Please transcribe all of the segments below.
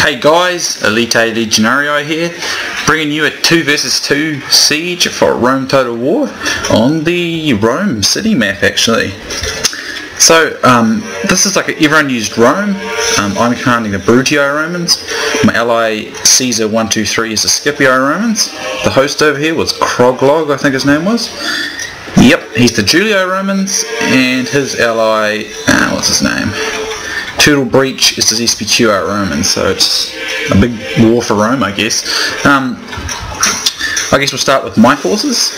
Hey guys, Elite Legionario here, bringing you a 2 vs 2 siege for Rome Total War on the Rome city map actually. So this is like everyone used Rome. I'm commanding the Brutii Romans. My ally Caesar 123 is the Scipii Romans. The host over here was Kroglog, I think his name was. Yep, he's the Julli Romans, and his ally, what's his name? Turtlebreach is the Spqr Romans, so it's a big war for Rome, I guess. I guess we'll start with my forces.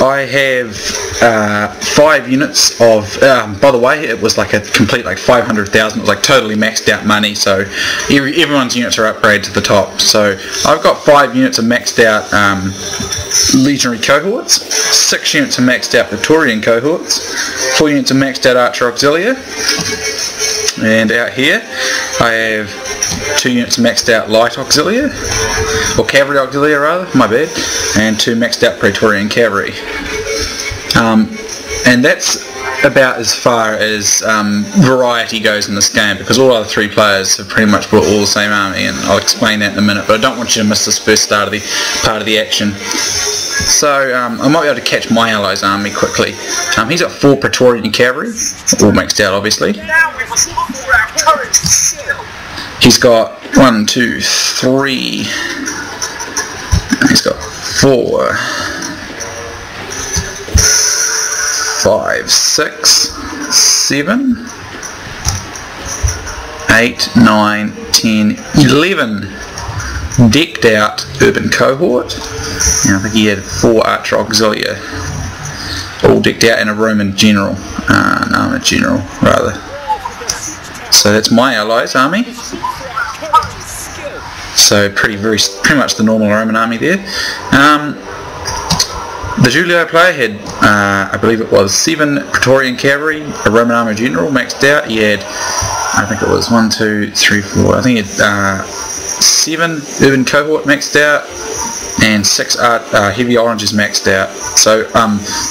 I have 5 units of, by the way, it was like a complete 500,000, it was like totally maxed out money, so everyone's units are upgraded to the top. So I've got 5 units of maxed out legionary cohorts, 6 units of maxed out Praetorian cohorts, 4 units of maxed out archer auxilia, and out here I have 2 units of maxed out light auxilia, or cavalry auxilia rather, my bad, and 2 maxed out Praetorian cavalry. And that's about as far as variety goes in this game, because all other 3 players have pretty much brought all the same army, and I'll explain that in a minute, but I don't want you to miss this first part of the action. So I might be able to catch my ally's army quickly. He's got 4 Praetorian cavalry, all maxed out obviously. He's got 1, 2, 3. He's got 4, 5, 6, 7, 8, 9, 10, 11 decked out urban cohort, and I think he had 4 archer auxilia, all decked out, and a Roman general, an armoured general rather. So that's my allies' army. So pretty much the normal Roman army there. The Julio player had, I believe it was 7 Praetorian cavalry, a Roman armoured general maxed out. He had, I think it was 1, 2, 3, 4. I think he had 7 urban cohort maxed out, and 6 heavy oranges maxed out. So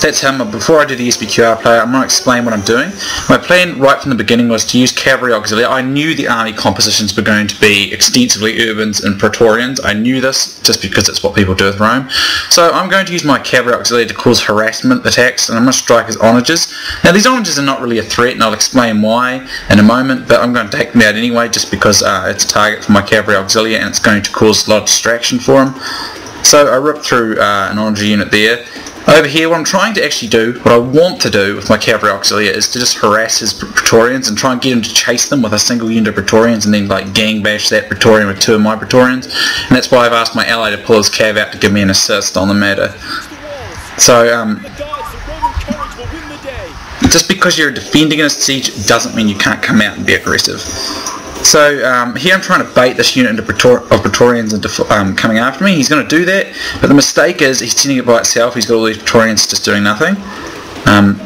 that's how. Before I do the SPQR player, I'm going to explain what I'm doing. My plan right from the beginning was to use cavalry auxilia. I knew the army compositions were going to be extensively urbans and Praetorians. I knew this just because it's what people do with Rome. So I'm going to use my cavalry auxilia to cause harassment attacks, and I'm going to strike as onagers. Now these onagers are not really a threat, and I'll explain why in a moment, but I'm going to take them out anyway just because it's a target for my cavalry auxilia and it's going to cause a lot of distraction for them. So I ripped through an onager unit there. Over here, what I'm trying to actually do, what I want to do with my cavalry auxilia, is to just harass his Praetorians and try and get him to chase them with a single unit of Praetorians, and then gang bash that Praetorian with 2 of my Praetorians. And that's why I've asked my ally to pull his cav out to give me an assist on the matter. So just because you're defending against siege doesn't mean you can't come out and be aggressive. So here I'm trying to bait this unit of Praetorians into coming after me. He's going to do that, but the mistake is he's sending it by itself. He's got all these Praetorians just doing nothing. And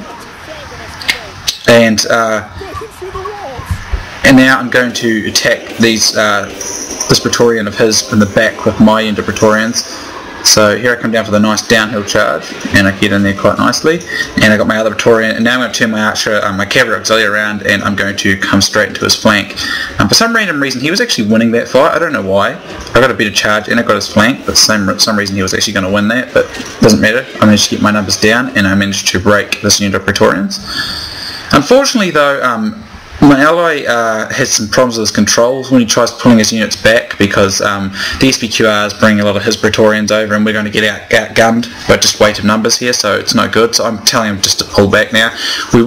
now I'm going to attack this Praetorian of his in the back with my unit of Praetorians. So here I come down for the nice downhill charge, and I get in there quite nicely, and I got my other Praetorian, and now I'm going to turn my archer, my cavalry auxilia around, and I'm going to come straight into his flank. For some random reason he was actually winning that fight. I don't know why. I got a better charge and I got his flank, but for some reason he was actually going to win that, but it doesn't matter. I managed to get my numbers down, and I managed to break this unit of Praetorians. Unfortunately though, my ally has some problems with his controls when he tries pulling his units back, because the SPQR is bringing a lot of his Praetorians over, and we're going to get outgunned by just weight of numbers here, so it's no good. So I'm telling him just to pull back now.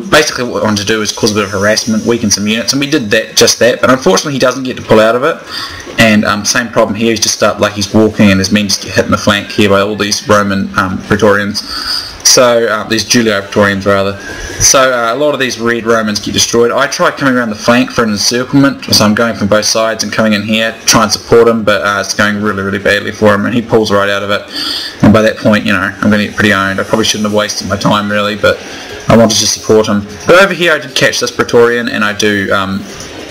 Basically what we want to do is cause a bit of harassment, weaken some units, and we did just that, but unfortunately he doesn't get to pull out of it. And same problem here, he's just he's walking, and his men just get hit in the flank here by all these Roman Praetorians. So these Julio Praetorians rather. So a lot of these red Romans get destroyed. I try coming around the flank for an encirclement, so I'm going from both sides and coming in here to try and support him, but it's going really, really badly for him, and he pulls right out of it. And by that point, I'm going to get pretty owned. I probably shouldn't have wasted my time really, but I wanted to support him. But over here I did catch this Praetorian, and I do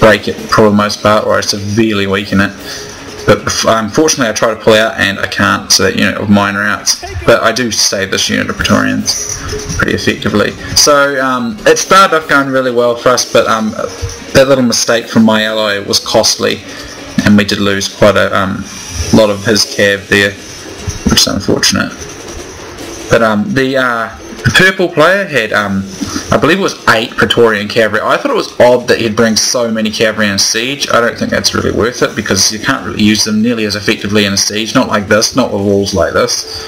break it for the most part, or I severely weaken it. But unfortunately I try to pull out and I can't, so that unit of mine are out. But I do save this unit of Praetorians pretty effectively. So it started off going really well for us, but that little mistake from my ally was costly. and we did lose quite a lot of his cav there, which is unfortunate. But the purple player had, I believe it was 8 Praetorian cavalry. I thought it was odd that he'd bring so many cavalry in a siege. I don't think that's really worth it, because you can't really use them nearly as effectively in a siege, not like this, not with walls like this.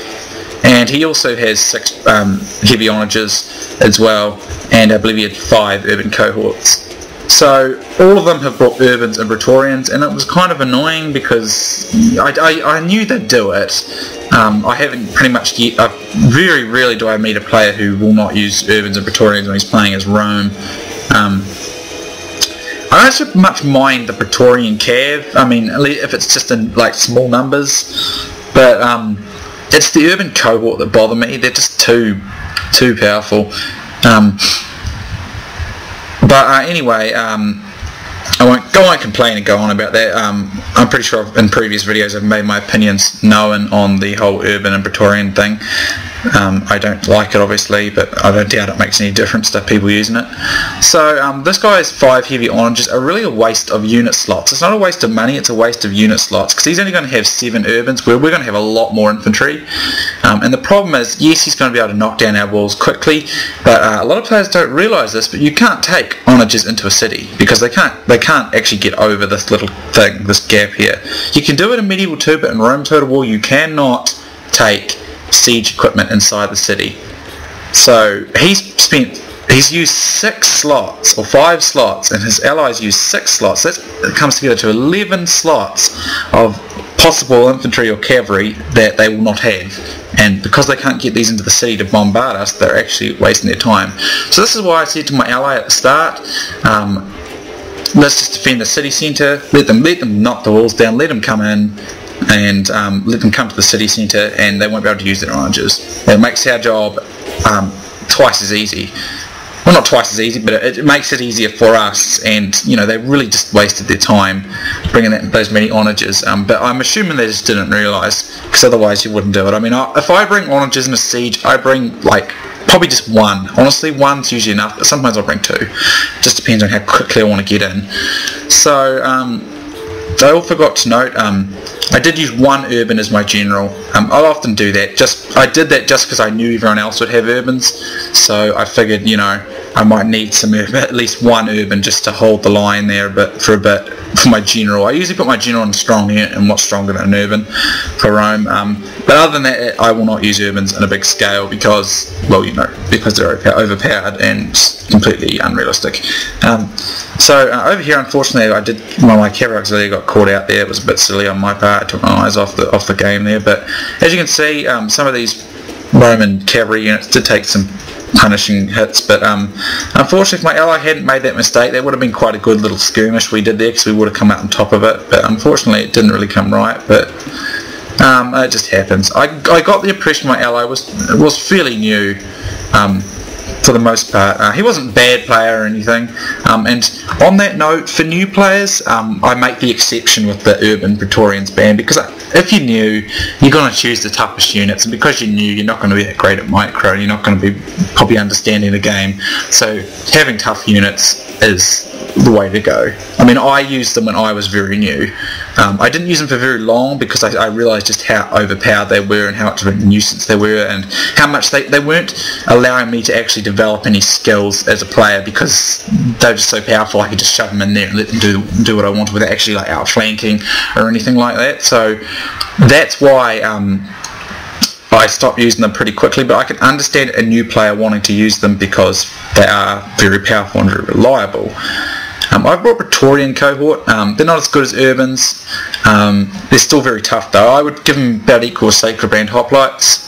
And he also has 6 heavy onagers as well, and I believe he had 5 urban cohorts. So all of them have brought urbans and Praetorians, and it was kind of annoying because I knew they'd do it. I haven't pretty much yet. Very rarely do I meet a player who will not use urbans and Praetorians when he's playing as Rome. I don't so much mind the Praetorian cav. I mean, if it's just in like small numbers, but it's the urban cohort that bother me. They're just too powerful. But anyway, I won't complain and go on about that. I'm pretty sure in previous videos I've made my opinions known on the whole urban and Praetorian thing. I don't like it, obviously, but I don't doubt it makes any difference to people using it. So this guy has 5 heavy onagers, are really a waste of unit slots. It's not a waste of money, it's a waste of unit slots, because he's only going to have 7 urbans, where we're going to have a lot more infantry. And the problem is, yes, he's going to be able to knock down our walls quickly, but a lot of players don't realise this, but you can't take onagers into a city, because they can't actually get over this little thing, this gap here. You can do it in Medieval 2, but in Rome Total War you cannot take siege equipment inside the city. So he's used 6 slots or 5 slots, and his allies use 6 slots. It comes together to 11 slots of possible infantry or cavalry that they will not have, and because they can't get these into the city to bombard us, they're actually wasting their time. So this is why I said to my ally at the start, let's just defend the city centre, let them knock the walls down, let them come in, and let them come to the city centre, and they won't be able to use their onagers. It makes our job twice as easy. Well, not twice as easy, but it makes it easier for us, and you know, they really just wasted their time bringing those many onagers. But I'm assuming they just didn't realise, because otherwise you wouldn't do it. I mean, if I bring onagers in a siege, I bring like probably just 1. Honestly, 1's usually enough, but sometimes I'll bring 2. Just depends on how quickly I want to get in. So I all forgot to note, I did use 1 urban as my general. I'll often do that. I did that just because I knew everyone else would have urbans, so I figured, you know, I might need some at least 1 urban just to hold the line there for a bit for my general. I usually put my general in strong unit, and what's stronger than an urban for Rome. But other than that, I will not use urbans in a big scale because, well, you know, because they're overpowered and completely unrealistic. So over here, unfortunately, one of my cavalry auxiliary got caught out there. It was a bit silly on my part. I took my eyes off the game there. But as you can see, some of these Roman cavalry units did take some punishing hits, but unfortunately, if my ally hadn't made that mistake, that would have been quite a good little skirmish we did there, because we would have come out on top of it. But unfortunately, it didn't really come right. But it just happens. I got the impression my ally was fairly new. For the most part, he wasn't a bad player or anything, and on that note, for new players, I make the exception with the urban Praetorians ban, because if you're new, you're going to choose the toughest units, and because you're new, you're not going to be that great at micro, and you're not going to be probably understanding the game, so having tough units is the way to go. I mean, I used them when I was very new. I didn't use them for very long because I realised just how overpowered they were and how much of a nuisance they were, and how much they weren't allowing me to actually develop any skills as a player, because they were just so powerful. I could just shove them in there and let them do what I wanted without actually like outflanking or anything like that. So that's why I stopped using them pretty quickly, but I can understand a new player wanting to use them because they are very powerful and very reliable. I've brought Praetorian cohort. They're not as good as Urbans. They're still very tough though. I would give them about equal to Sacred Band Hoplites.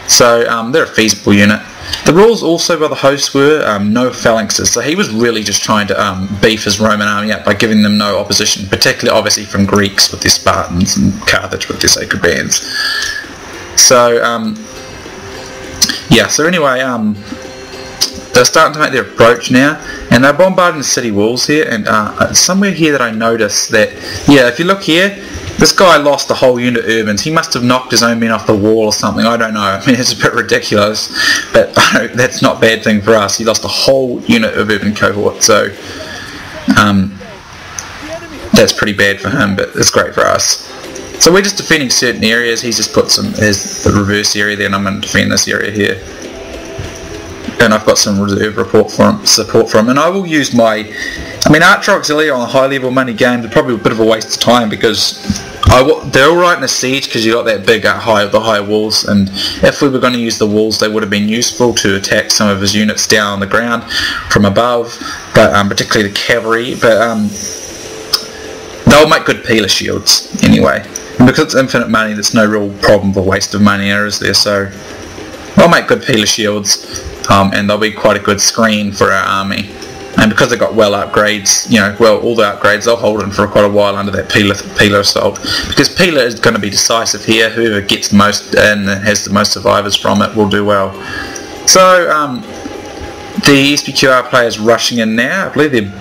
So they're a feasible unit. The rules also by the host were no phalanxes, so he was really just trying to beef his Roman army up by giving them no opposition, particularly obviously from Greeks with their Spartans and Carthage with their Sacred Bands. So yeah, so anyway, they're starting to make their approach now, and they're bombarding the city walls here, and somewhere here that I noticed that, yeah, if you look here, this guy lost the whole unit of Urbans. He must have knocked his own men off the wall or something, I don't know. I mean, it's a bit ridiculous, but that's not a bad thing for us. He lost a whole unit of Urban cohort, so that's pretty bad for him, but it's great for us. So we're just defending certain areas. He's just put the reverse area there, and I'm going to defend this area here. And I've got some reserve support from him, and I will use my, Archer Auxiliary on a high level money game, they're probably a bit of a waste of time because they're alright in a siege because you got that big high walls, and if we were going to use the walls they would have been useful to attack some of his units down on the ground from above, but particularly the cavalry, but they'll make good peeler shields anyway, and because it's infinite money there's no real problem of a waste of money, is there? So they'll make good peeler shields, and they'll be quite a good screen for our army. And because they've got upgrades, all the upgrades, they'll hold them for quite a while under that peeler assault. Because peeler is going to be decisive here. Whoever gets the most and has the most survivors from it will do well. So the Spqr players rushing in now. I believe they're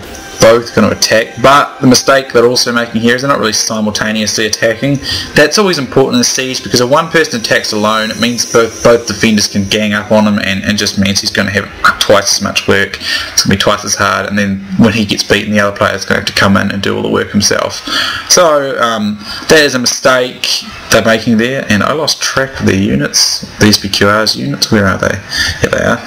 both going to attack, but the mistake they're also making here is they're not really simultaneously attacking. That's always important in a siege, because if one person attacks alone, it means both defenders can gang up on him, and just means he's going to have twice as much work, it's going to be twice as hard, and then when he gets beaten the other player is going to have to come in and do all the work himself. So that is a mistake they're making there, and I lost track of their units, these Spqr's units. Where are they? Here they are.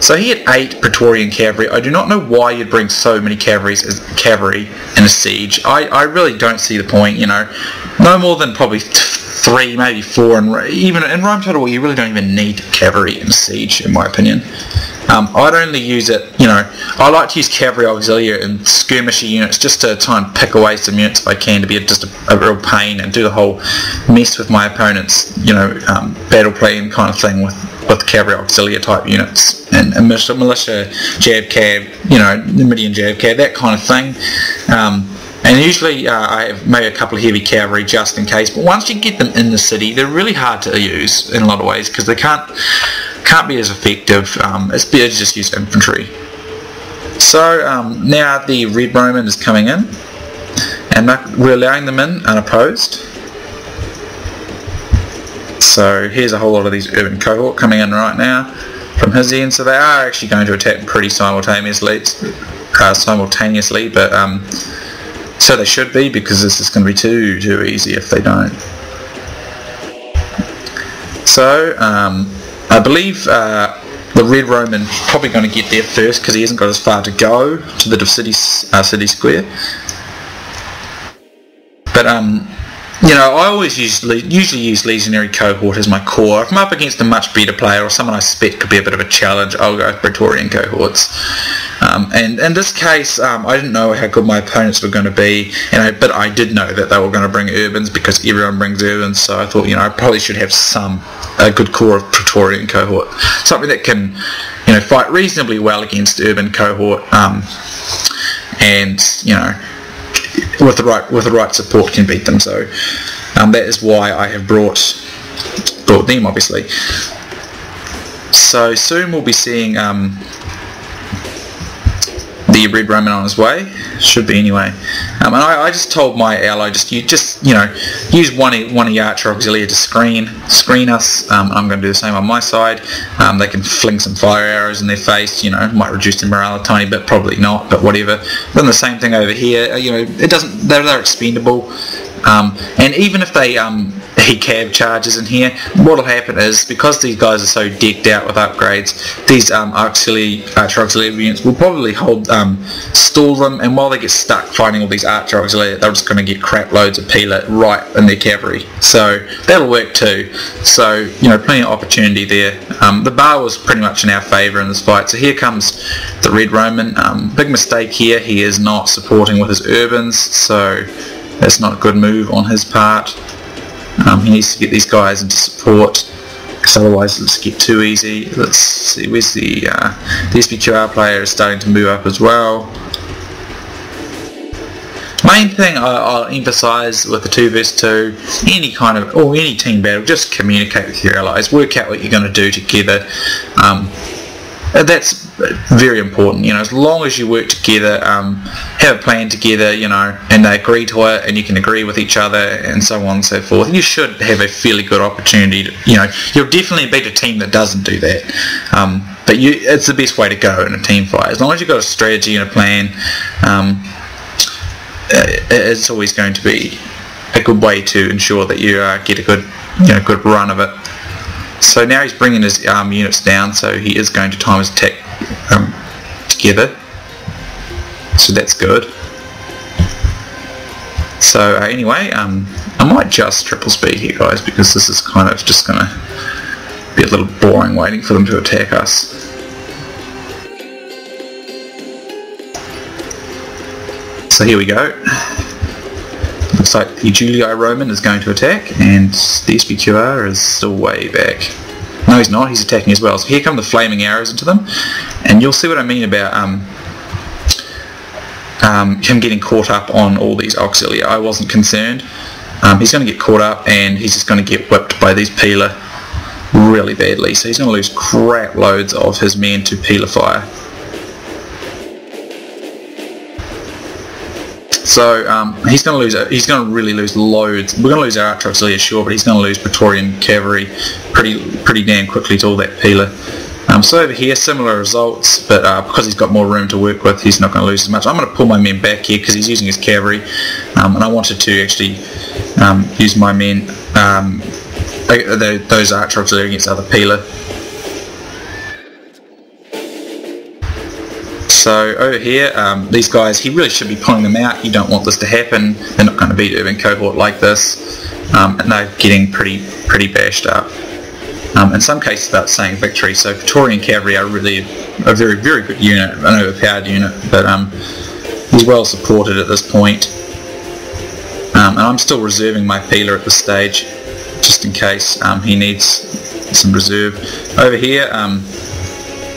So he had 8 Praetorian cavalry. I do not know why you'd bring so many cavalry in a siege. I really don't see the point, No more than probably 3, maybe 4, and even in Rome Total War you really don't even need cavalry in a siege, in my opinion. I'd only use it, I like to use cavalry auxiliary and skirmisher units just to try and pick away some units if I can, to be just a real pain and do the whole mess with my opponent's, battle plan kind of thing with cavalry auxiliary type units and militia jab cab, Numidian jab cab, that kind of thing. And usually I have maybe a couple of heavy cavalry just in case, but once you get them in the city they're really hard to use in a lot of ways because they can't be as effective. It's better to just use infantry. So now the Red Roman is coming in, and we're allowing them in unopposed. So here's a whole lot of these urban cohort coming in right now from his end, so they are actually going to attack pretty simultaneously, but so they should be, because this is going to be too easy if they don't. So I believe the Red Roman probably going to get there first because he hasn't got as far to go to the city square. But I always usually use legionary cohort as my core. If I'm up against a much better player or someone I suspect could be a bit of a challenge, I'll go with Praetorian cohorts. And in this case, I didn't know how good my opponents were going to be, but I did know that they were going to bring urbans because everyone brings urbans. So I thought, I probably should have a good core of Praetorian cohort, something that can, fight reasonably well against urban cohort, and with the right support can beat them. So that is why I have brought them, obviously. So soon we'll be seeing the Red Roman on his way, should be anyway. And I just told my ally use one of your Archer Auxiliary to screen us. I'm going to do the same on my side. They can fling some fire arrows in their face, might reduce their morale a tiny bit, probably not, but whatever. Then the same thing over here, it doesn't, they're expendable. And even if they cab charges in here, what will happen is, because these guys are so decked out with upgrades, these Archer Auxiliary units will probably stall them, and while they get stuck fighting all these Archer Auxiliary, they're just going to get crap loads of peeler right in their cavalry. So that'll work too. So plenty of opportunity there. The bar was pretty much in our favour in this fight. So here comes the Red Roman. Big mistake here, he is not supporting with his urbans, so that's not a good move on his part. He needs to get these guys into support, because otherwise it'll just get too easy. Let's see, where's the Spqr player is starting to move up as well. Main thing I'll emphasise with the 2 vs 2, any team battle, just communicate with your allies, work out what you're going to do together. That's very important, as long as you work together, have a plan together, and they agree to it, and you can agree with each other, and so on and so forth, you should have a fairly good opportunity to, you'll definitely beat a team that doesn't do that, but it's the best way to go in a team fight. As long as you've got a strategy and a plan, it's always going to be a good way to ensure that you get a good run of it. So now he's bringing his units down, so he is going to time his attack together. So that's good. So anyway, I might just triple speed here, guys, because this is kind of just going to be a little boring waiting for them to attack us. So here we go. Looks like the Julli Roman is going to attack, and the Spqr is still way back. No, he's not. He's attacking as well. So here come the flaming arrows into them, and you'll see what I mean about him getting caught up on all these auxilia. I wasn't concerned. He's going to get caught up, and he's just going to get whipped by these peeler really badly. So he's going to lose crap loads of his men to peeler fire. So he's going to lose. He's going to really lose loads. We're going to lose our archer auxilia, sure, but he's going to lose Praetorian cavalry pretty damn quickly to all that peeler. So over here, similar results, but because he's got more room to work with, he's not going to lose as much. I'm going to pull my men back here because he's using his cavalry, and I wanted to actually use my men, those archer auxiliary against other peeler. So over here, these guys, he really should be pulling them out. You don't want this to happen. They're not going to beat urban cohort like this, and they're getting pretty bashed up. In some cases, about saying victory. So Praetorian cavalry are really a very good unit, an overpowered unit, but he's well supported at this point. And I'm still reserving my peeler at this stage, just in case he needs some reserve. Over here,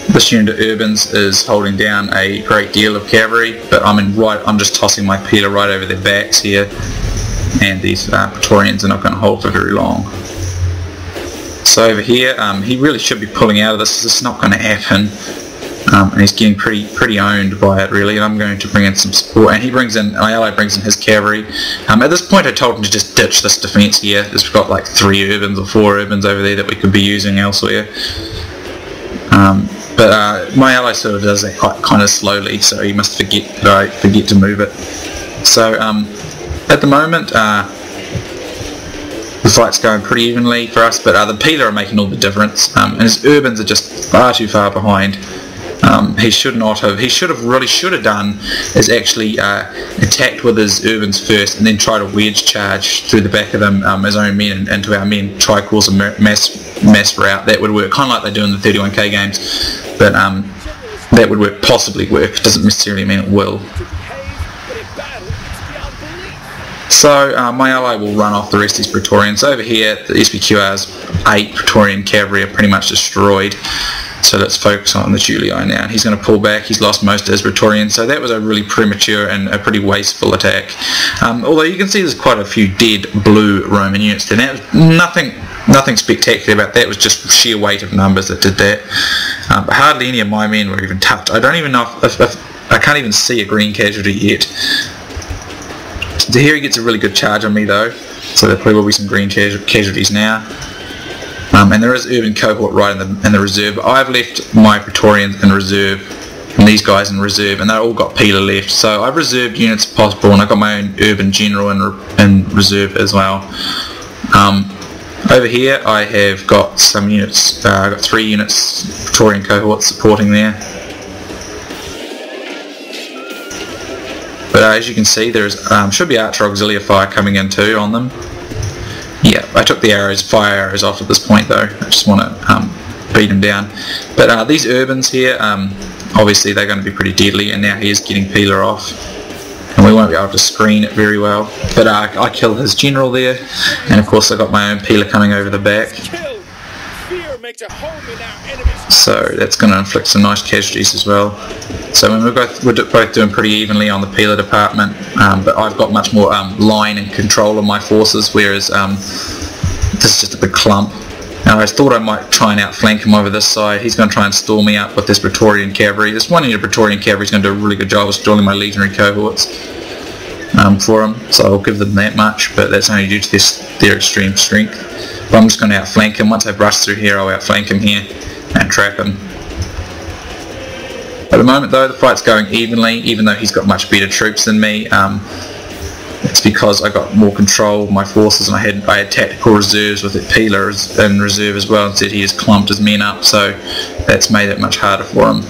this unit of urbans is holding down a great deal of cavalry, but I'm just tossing my peeler right over their backs here, and these Praetorians are not going to hold for very long. So over here, he really should be pulling out of this. This is not going to happen, and he's getting pretty owned by it really. And I'm going to bring in some support, and my ally brings in his cavalry. At this point, I told him to just ditch this defence here. We've got like 3 urbans or 4 urbans over there that we could be using elsewhere. But my ally sort of does that kind of slowly, so he must forget that I forget to move it. So at the moment, the fight's going pretty evenly for us, but the peeler are making all the difference, and his urbans are just far too far behind. He should have done is actually attacked with his urbans first, and then try to wedge charge through the back of them, his own men, into our men. Try to cause a mass rout. That would work, kind of like they do in the 31k games, but that would possibly work. It doesn't necessarily mean it will. So my ally will run off the rest of these Praetorians. Over here, the Spqr's 8 Praetorian cavalry are pretty much destroyed. So let's focus on the Julli now. He's going to pull back. He's lost most of his Praetorians, so that was a really premature and a pretty wasteful attack. Although you can see there's quite a few dead blue Roman units there. That was nothing spectacular about that. It was just sheer weight of numbers that did that. But hardly any of my men were even touched. I don't even know if I can't even see a green casualty yet. So here he gets a really good charge on me though, so there probably will be some green casualties now. And there is urban cohort right in the reserve. I've left my Praetorians in reserve, and these guys in reserve, and they've all got peeler left. So I've reserved units if possible, and I've got my own urban general in reserve as well. Over here I have got some units. I've got 3 units Praetorian cohort supporting there. But as you can see, there's should be archer auxiliary fire coming in too on them. Yeah, I took the fire arrows off at this point though. I just want to beat them down. But these urbans here, obviously they're going to be pretty deadly, and now he is getting peeler off, and we won't be able to screen it very well. But I killed his general there, and of course I got my own peeler coming over the back. So that's going to inflict some nice casualties as well. So we're both doing pretty evenly on the peeler department, but I've got much more line and control of my forces, whereas this is just a big clump. Now I thought I might try and outflank him over this side. He's going to try and stall me up with this Praetorian cavalry. This one unit of Praetorian cavalry is going to do a really good job of stalling my legionary cohorts for him, so I'll give them that much, but that's only due to their extreme strength. But I'm just going to outflank him. Once I brush through here, I'll outflank him here and trap him. At the moment though, the fight's going evenly, even though he's got much better troops than me. it's because I got more control of my forces, and I had tactical reserves with it, Peeler in reserve as well. Instead he just clumped his men up, so that's made it much harder for him.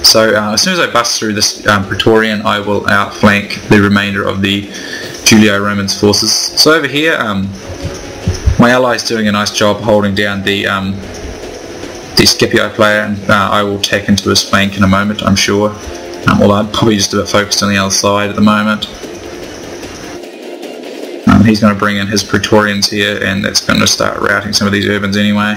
So as soon as I bust through this Praetorian, I will outflank the remainder of the Julli Romans forces. So over here, my ally is doing a nice job holding down the Scipii player, and I will tack into his flank in a moment, I'm sure. Although I'm probably just a bit focused on the other side at the moment. He's going to bring in his Praetorians here, and that's going to start routing some of these urbans anyway.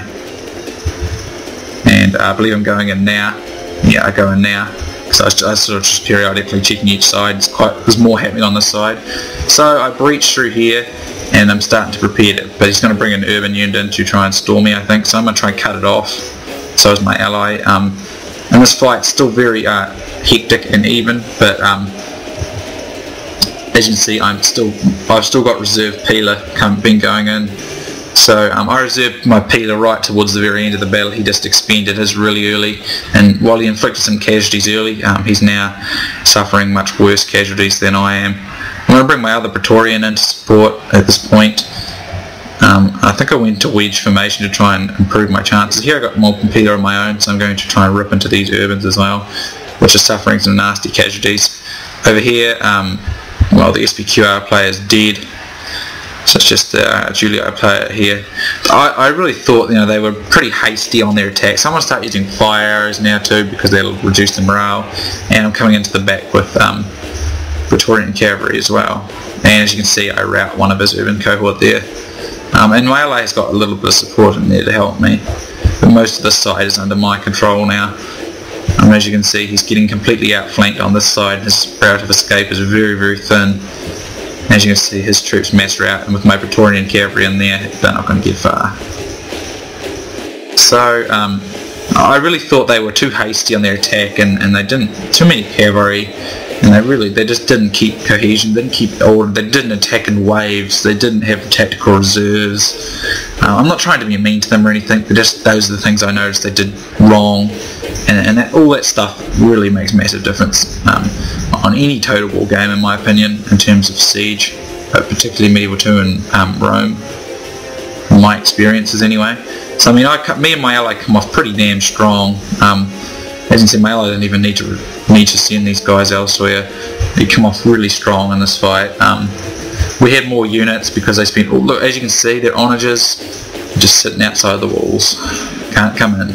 And I believe I'm going in now. Yeah, I go in now. So I sort of just periodically checking each side. There's more happening on this side. So I breach through here, and I'm starting to prepare it. But he's going to bring an urban unit in to try and storm me, I think. So I'm going to try and cut it off. So is my ally. And this fight's still very hectic and even, but as you can see, I've still got reserve Peeler been going in. So I reserved my Peeler right towards the very end of the battle. He just expended his really early, and while he inflicted some casualties early, he's now suffering much worse casualties than I am. I'm going to bring my other Praetorian in to support at this point. I think I went to wedge formation to try and improve my chances. Here I got more Peeler of my own, so I'm going to try and rip into these urbans as well, which are suffering some nasty casualties. Over here, well, the Spqr player is dead, so it's just the Julli player here. I really thought, you know, they were pretty hasty on their attacks. I'm going to start using fire arrows now too, because that'll reduce the morale, and I'm coming into the back with Praetorian cavalry as well. And as you can see, I rout one of his urban cohort there. And my ally has got a little bit of support in there to help me, but most of this side is under my control now. As you can see, he's getting completely outflanked on this side. His route of escape is very, very thin. As you can see, his troops mass rout, and with my Praetorian cavalry in there, they're not going to get far. So I really thought they were too hasty on their attack, and they didn't. Too many cavalry, and they just didn't keep cohesion, didn't keep order, they didn't attack in waves, they didn't have tactical reserves. I'm not trying to be mean to them or anything, but just those are the things I noticed they did wrong, and all that stuff really makes a massive difference on any total war game, in my opinion, in terms of siege, but particularly Medieval 2 and Rome, from my experiences anyway. So I mean, me and my ally come off pretty damn strong. As you can see, my ally didn't even need to send these guys elsewhere. They come off really strong in this fight. We had more units because they spent. Oh, look, as you can see, their onagers are just sitting outside the walls, can't come in.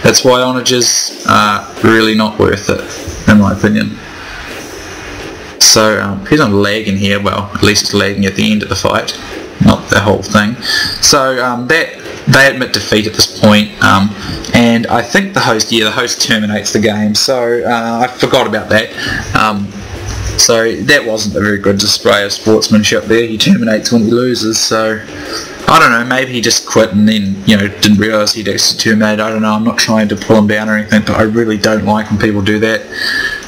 That's why onagers are really not worth it, in my opinion. So here's on lag in here. Well, at least it's lagging at the end of the fight, not the whole thing. So they admit defeat at this point, and I think the host terminates the game. So I forgot about that. So that wasn't a very good display of sportsmanship there. He terminates when he loses. So I don't know, maybe he just quit and then, you know, didn't realise he'd actually terminated. I don't know, I'm not trying to pull him down or anything, but I really don't like when people do that.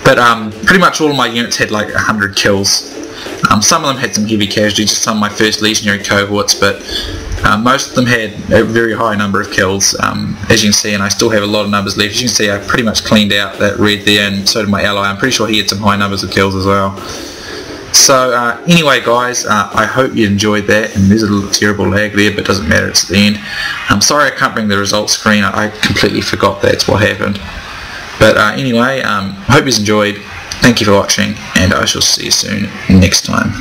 But pretty much all of my units had like 100 kills. Some of them had some heavy casualties, some of my first legionary cohorts, but most of them had a very high number of kills, as you can see, and I still have a lot of numbers left. As you can see, I pretty much cleaned out that red there, and so did my ally. I'm pretty sure he had some high numbers of kills as well. So anyway guys, I hope you enjoyed that, and there's a little terrible lag there, but it doesn't matter, it's the end. I'm sorry I can't bring the results screen, I completely forgot that's what happened. But anyway, I hope you enjoyed. Thank you for watching, and I shall see you soon next time.